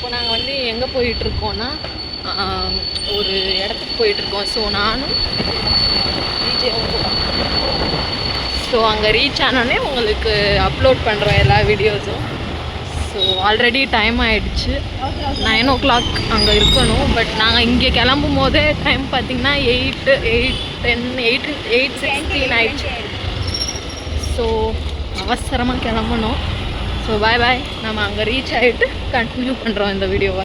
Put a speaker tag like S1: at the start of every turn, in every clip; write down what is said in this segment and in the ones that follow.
S1: இப்போ நாங்கள் வந்து எங்கே போயிட்டுருக்கோன்னா ஒரு இடத்துக்கு போயிட்டுருக்கோம். ஸோ நானும் ஸோ அங்கே ரீச் ஆனோடனே உங்களுக்கு அப்லோட் பண்ணுறோம் எல்லா வீடியோஸும். ஸோ ஆல்ரெடி டைம் ஆகிடுச்சு, 9 o'clock அங்கே இருக்கணும். பட் நாங்கள் இங்கே கிளம்பும் போதே டைம் பார்த்திங்கன்னா 8:16 ஆகிடுச்சு. ஸோ அவசரமாக கிளம்பணும். ஸோ பாய் பாய், நம்ம அங்கே ரீச் ஆகிட்டு கண்டினியூ பண்ணுறோம் இந்த வீடியோவை.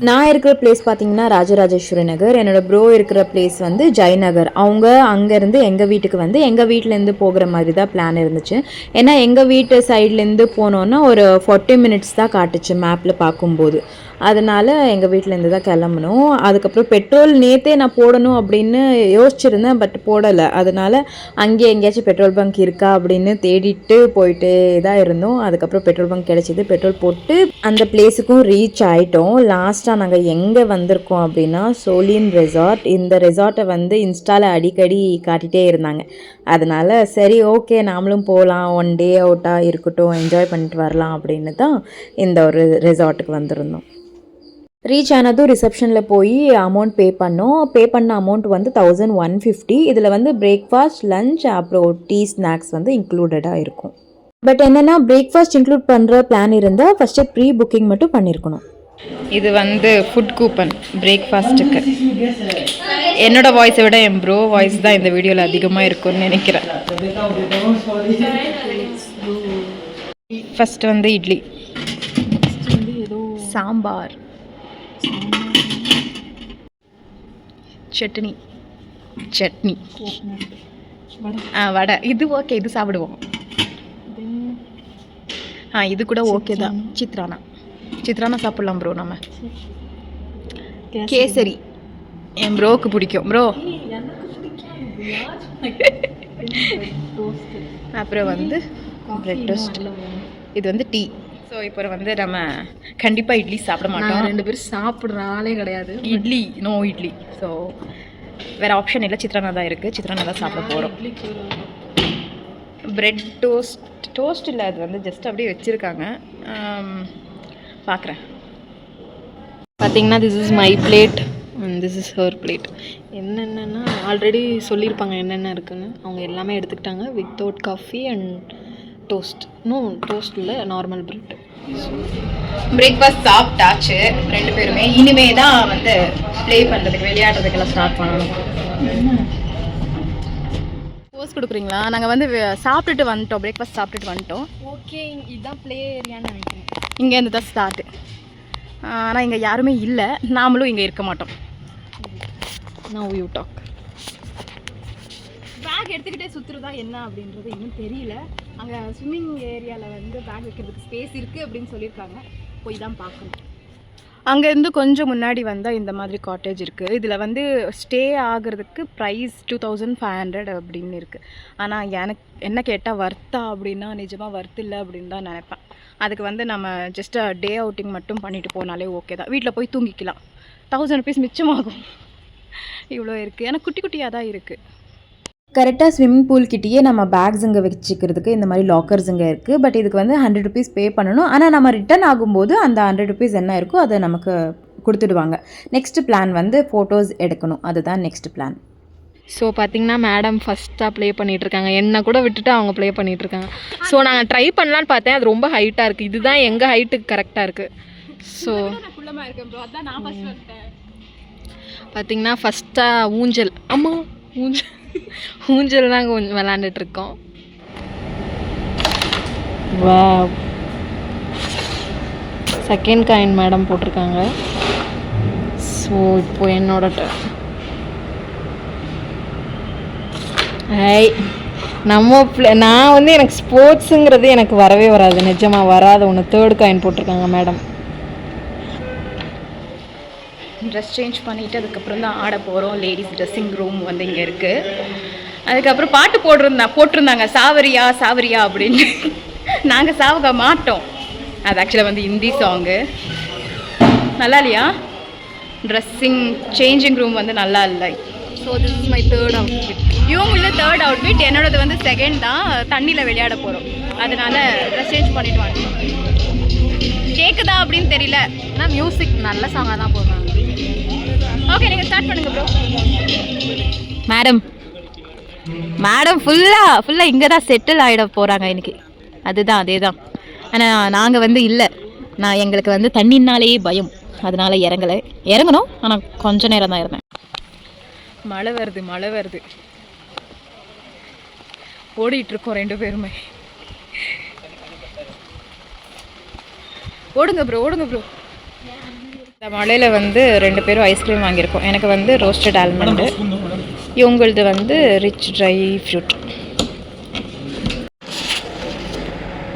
S2: நான் இருக்கிற பிளேஸ் பார்த்தீங்கன்னா ராஜராஜேஸ்வரி நகர். என்னோட ப்ரோ இருக்கிற பிளேஸ் வந்து ஜெயநகர். அவங்க அங்கேருந்து எங்கள் வீட்டுக்கு வந்து எங்கள் வீட்டிலேருந்து போகிற மாதிரி தான் பிளான் இருந்துச்சு. ஏன்னா எங்கள் வீட்டு சைட்லேருந்து போனோன்னா ஒரு 40 minutes தான் காட்டுச்சு மேப்பில் பார்க்கும்போது. அதனால் எங்கள் வீட்டிலேருந்து தான் கிளம்பணும். அதுக்கப்புறம் பெட்ரோல் நேற்றே நான் போடணும் அப்படின்னு யோசிச்சுருந்தேன், பட் போடலை. அதனால் அங்கேயே எங்கேயாச்சும் பெட்ரோல் பங்க் இருக்கா அப்படின்னு தேடிட்டு போயிட்டே தான் இருந்தோம். அதுக்கப்புறம் பெட்ரோல் பங்க் கிடச்சிது. பெட்ரோல் போட்டு அந்த பிளேஸுக்கும் ரீச் ஆகிட்டோம். லாஸ்ட்டாக நாங்கள் எங்கே வந்திருக்கோம் அப்படின்னா சோலின் ரெசார்ட். இந்த ரெசார்ட்டை வந்து இன்ஸ்டாவில் அடிக்கடி காட்டிகிட்டே இருந்தாங்க. அதனால் சரி ஓகே நாமளும் போகலாம், ஒன் டே அவுட்டாக இருக்கட்டும், என்ஜாய் பண்ணிட்டு வரலாம் அப்படின்னு தான் இந்த ஒரு ரெசார்ட்டுக்கு வந்திருந்தோம். ரீச் ஆனதும் ரிசப்ஷனில் போய் அமௌண்ட் பே பண்ணோம். பே பண்ண அமௌண்ட் வந்து 1150. இதில் வந்து பிரேக்ஃபாஸ்ட், லஞ்ச், அப்புறம் டீ, ஸ்நாக்ஸ் வந்து இன்க்ளூடடாக இருக்கும். பட் என்னென்னா பிரேக்ஃபாஸ்ட் இன்க்ளூட் பண்ணுற பிளான் இருந்தால் ஃபஸ்ட்டு ப்ரீ புக்கிங் மட்டும் பண்ணியிருக்கணும்.
S1: இது வந்து ஃபுட் கூப்பன் பிரேக்ஃபாஸ்ட்டுக்கு. என்னோட வாய்ஸை விட என் ப்ரோ வாய்ஸ் தான் இந்த வீடியோவில் அதிகமாக இருக்கும்னு நினைக்கிறேன். ஃபஸ்ட்டு வந்து இட்லி, சாம்பார், சட்னி வடை. இது ஓகே, இது சாப்பிடுவோம். இது கூட ஓகே தான். சித்ரானா சாப்பிட்லாம் ப்ரோ. நம்ம கேசரி என் ப்ரோக்கு பிடிக்கும். ப்ரோ அப்புறம் வந்து பிரெட் டோஸ்ட், இது வந்து டீ. ஸோ இப்போ வந்து நம்ம கண்டிப்பாக இட்லி சாப்பிட மாட்டோம். 2 பேரும் சாப்பிட்ற ஆளே கிடையாது. இட்லி இட்லி. ஸோ வேறு ஆப்ஷன் இல்லை, சித்ரானா தான் இருக்குது. சித்ரானா தான் சாப்பிட போகிறோம். பிரெட் டோஸ்ட் இல்லை, அது வந்து ஜஸ்ட் அப்படியே வச்சுருக்காங்க. பார்க்குறேன். பார்த்தீங்கன்னா this is my plate and this is her plate. என்னென்னா ஆல்ரெடி சொல்லியிருப்பாங்க என்னென்ன இருக்குன்னு. அவங்க எல்லாமே எடுத்துக்கிட்டாங்க without coffee and toast. Toast இல்லை, நார்மல் பிரெட். பிரேக்ஃபாஸ்ட் சாப்பிட்டாச்சு 2 பேருமே. இனிமே தான் வந்து ப்ளே பண்ணுறதுக்கு, விளையாடுறதுக்கெல்லாம் ஸ்டார்ட் பண்ணணும். போஸ் கொடுக்குறீங்களா? நாங்கள் வந்து சாப்பிட்டுட்டு வந்துட்டோம், பிரேக்ஃபாஸ்ட் சாப்பிட்டுட்டு வந்துட்டோம். ஓகே, இதுதான் ப்ளே ஏரியான்னு நினைக்கிறேன். இங்கேருந்து தான் ஸ்டார்ட்டு. ஆனால் இங்கே யாருமே இல்லை, நாமளும் இங்கே இருக்க மாட்டோம். Now you talk. பேக் எடுத்துக்கிட்டே சுற்றுறதா என்ன அப்படின்றது இன்னும் தெரியல. அங்கே ஸ்விம்மிங் ஏரியாவில் வந்து பேக் வைக்கிறதுக்கு ஸ்பேஸ் இருக்குது அப்படின்னு சொல்லியிருக்காங்க. போய் தான் பார்க்கணும். அங்கேருந்து கொஞ்சம் முன்னாடி வந்தால் இந்த மாதிரி காட்டேஜ் இருக்குது. இதில் வந்து ஸ்டே ஆகிறதுக்கு ப்ரைஸ் 2500 அப்படின்னு இருக்குது. ஆனால் எனக்கு என்ன கேட்டால் வர்த்தா அப்படின்னா நிஜமாக வர்த்து இல்லை அப்படின்னு தான் நினைப்பேன். அதுக்கு வந்து நம்ம ஜஸ்ட் டே அவுட்டிங் மட்டும் பண்ணிட்டு போனாலே ஓகே தான். வீட்டில் போய் தூங்கிக்கலாம். 1000 rupees மிச்சமாகும். இவ்வளோ இருக்குது. ஏன்னா குட்டி குட்டியாக தான் இருக்குது.
S2: கரெக்டாக ஸ்விம்மிங் பூல் கிட்டேயே நம்ம பேக்ஸ் இங்கே வச்சுக்கிறதுக்கு இந்த மாதிரி லாக்கர்ஸ் இங்கே இருக்குது. பட் இதுக்கு வந்து 100 rupees பே பண்ணணும். ஆனால் நம்ம ரிட்டர்ன் ஆகும்போது அந்த 100 rupees என்ன இருக்கோ அதை நமக்கு கொடுத்துடுவாங்க. நெக்ஸ்ட் பிளான் வந்து ஃபோட்டோஸ் எடுக்கணும். அதுதான் நெக்ஸ்ட் பிளான். ஸோ பார்த்திங்கன்னா மேடம் ஃபஸ்ட்டாக ப்ளே பண்ணிகிட்ருக்காங்க. என்ன கூட விட்டுட்டு அவங்க ப்ளே பண்ணிகிட்ருக்காங்க. ஸோ நாங்கள் ட்ரை பண்ணலான்னு பார்த்தேன், அது ரொம்ப ஹைட்டாக இருக்குது. இதுதான் எங்கள் ஹைட்டுக்கு கரெக்டாக இருக்குது. ஸோ பார்த்திங்கன்னா ஃபஸ்ட்டாக ஊஞ்சல், ஆமாம் ஊஞ்சல் தான் கொஞ்சம் விளாண்டுட்ருக்கோம். வாவ், செகண்ட் காயின் மேடம் போட்டிருக்காங்க. ஸோ இப்போ என்னோட நான் வந்து எனக்கு ஸ்போர்ட்ஸுங்கிறது எனக்கு வரவே வராது, நிஜமாக வராது ஒன்று. தேர்ட் காயின் போட்டிருக்காங்க மேடம். ட்ரெஸ் சேஞ்ச் பண்ணிவிட்டு அதுக்கப்புறம் தான் ஆட போகிறோம். லேடிஸ் ட்ரெஸ்ஸிங் ரூம் வந்து இங்கே இருக்குது. அதுக்கப்புறம் பாட்டு போட்டிருந்தாங்க சாவரியா சாவரியா அப்படின்னு. நாங்கள் சாவக மாட்டோம். அது ஆக்சுவலாக வந்து ஹிந்தி சாங்கு. நல்லா இல்லையா? ட்ரெஸ்ஸிங் சேஞ்சிங் ரூம் வந்து நல்லா இல்லை. So this is my third outfit.
S1: இவங்கள தேர்ட் அவுட்ஃபிட், என்னோடது வந்து செகண்ட் தான். தண்ணியில் விளையாட போகிறோம், அதனால ட்ரெஸ் சேஞ்ச் பண்ணிட்டு வாங்க. கேட்குதா அப்படின்னு தெரியல, ஆனால் மியூசிக் நல்ல சாங்காக தான் போடுறாங்க. ஓகே, நீங்கள் ஸ்டார்ட் பண்ணுங்க ப்ரோ.
S2: மேடம் ஃபுல்லாக இங்கே தான் செட்டில் ஆகிட போகிறாங்க இன்னைக்கு. அதுதான் அதே தான். ஆனால் நாங்கள் வந்து இல்லை, எங்களுக்கு வந்து தண்ணினாலேயே பயம், அதனால் இறங்கணும். ஆனால் கொஞ்ச நேரம் தான் இருந்தேன்.
S1: மழை வருது ஓடிட்டுருக்கோம் 2 பேருமே. ஓடுங்க ப்ரோ. இந்த மழையில் வந்து 2 பேரும் ஐஸ்கிரீம் வாங்கியிருக்கோம். எனக்கு வந்து ரோஸ்டட் ஆல்மண்டு, இவங்களது வந்து ரிச் ட்ரை ஃப்ரூட்.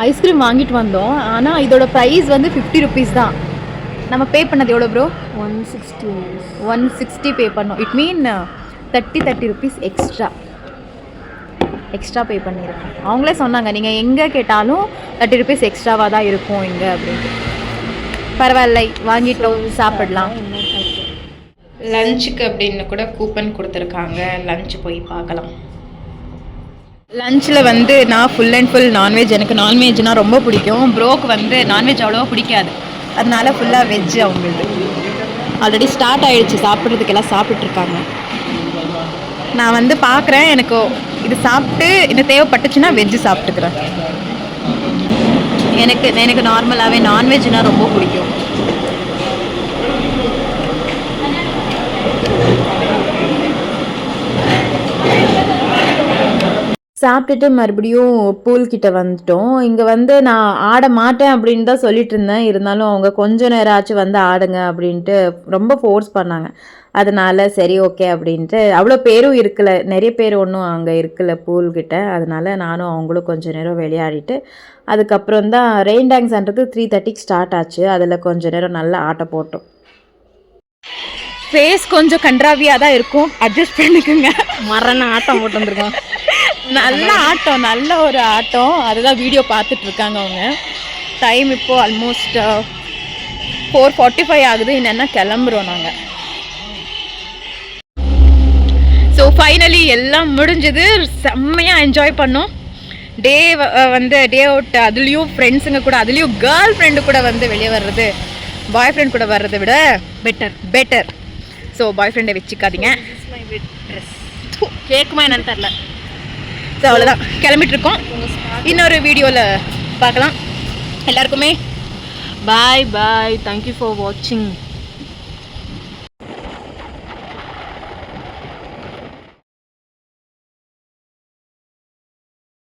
S1: ஐஸ்கிரீம் வாங்கிட்டு வந்தோம், ஆனால் இதோட ப்ரைஸ் வந்து 50 ருபீஸ் தான். நம்ம பே பண்ணது எவ்வளோ ப்ரோ? 160 பே பண்ணோம். It mean 30 rupees extra pay பண்ணியிருக்கோம். அவங்களே சொன்னாங்க, நீங்கள் எங்கே கேட்டாலும் 30 ருபீஸ் எக்ஸ்ட்ராவாக தான் இருக்கும் இங்கே அப்படின்ட்டு. பரவாயில்லை, வாங்கிட்டோம், சாப்பிடலாம். லஞ்சுக்கு அப்படின்னு கூட கூப்பன் கொடுத்துருக்காங்க. லஞ்சு போய் பார்க்கலாம். லஞ்சில் வந்து நான் ஃபுல் அண்ட் ஃபுல் நான்வெஜ். எனக்கு நான்வெஜ்னால் ரொம்ப பிடிக்கும். ப்ரோக்கு வந்து நான்வெஜ் அவ்வளோவா பிடிக்காது, அதனால ஃபுல்லாக வெஜ்ஜு. அவங்களுக்கு ஆல்ரெடி ஸ்டார்ட் ஆகிடுச்சு, சாப்பிட்றதுக்கெல்லாம் சாப்பிட்ருக்காங்க. நான் வந்து பார்க்குறேன், எனக்கு இது சாப்பிட்டு இன்னும் தேவைப்பட்டுச்சுன்னா வெஜ்ஜு சாப்பிட்டுக்கிறேன். எனக்கு நார்மலாகவே நான்வெஜ்னால் ரொம்ப பிடிக்கும்.
S2: சாப்பிட்டுட்டு மறுபடியும் பூல்கிட்ட வந்துட்டோம். இங்கே வந்து நான் ஆட மாட்டேன் அப்படின்னு தான் சொல்லிட்டு இருந்தேன். இருந்தாலும் அவங்க கொஞ்சம் நேரம் ஆச்சு வந்து ஆடுங்க அப்படின்ட்டு ரொம்ப ஃபோர்ஸ் பண்ணாங்க. அதனால சரி ஓகே அப்படின்ட்டு. அவ்வளோ பேரும் இருக்கல, நிறைய பேர் ஒன்றும் அங்கே இருக்கல பூல்கிட்ட. அதனால நானும் அவங்களும் கொஞ்சம் நேரம் விளையாடிட்டு அதுக்கப்புறம் தான் ரெயின் டான்ஸ்ன்றது 3:30க்கு ஸ்டார்ட் ஆச்சு. அதில் கொஞ்சம் நேரம் நல்லா ஆட்ட போட்டோம்.
S1: ஃபேஸ் கொஞ்சம் கன்றாவியாக தான் இருக்கும், அட்ஜஸ்ட் பண்ணிக்கோங்க. மரண ஆட்டம் போட்டு வந்துருக்கோம். நல்ல ஒரு ஆட்டம். அதுதான் வீடியோ பார்த்துட்ருக்காங்க அவங்க. டைம் இப்போது ஆல்மோஸ்ட் 4:45 ஆகுது. என்னென்னா கிளம்புறோம் நாங்கள். ஸோ ஃபைனலி எல்லாம் முடிஞ்சது. செம்மையாக என்ஜாய் பண்ணோம். Day out. அதுலேயும் ஃப்ரெண்ட்ஸுங்க கூட, அதுலேயும் கேர்ள் ஃப்ரெண்டு கூட வந்து வெளியே வர்றது பாய் ஃப்ரெண்ட் கூட வர்றதை விட பெட்டர். ஸோ பாய் ஃப்ரெண்டை வச்சுக்காதீங்க. கேட்குமா என்னன்னு தெரில. ஸோ அவ்வளோதான், கிளம்பிட்டுருக்கோம். இன்னொரு வீடியோவில் பார்க்கலாம். எல்லாருக்குமே பாய். தேங்க்யூ ஃபார் வாட்சிங்.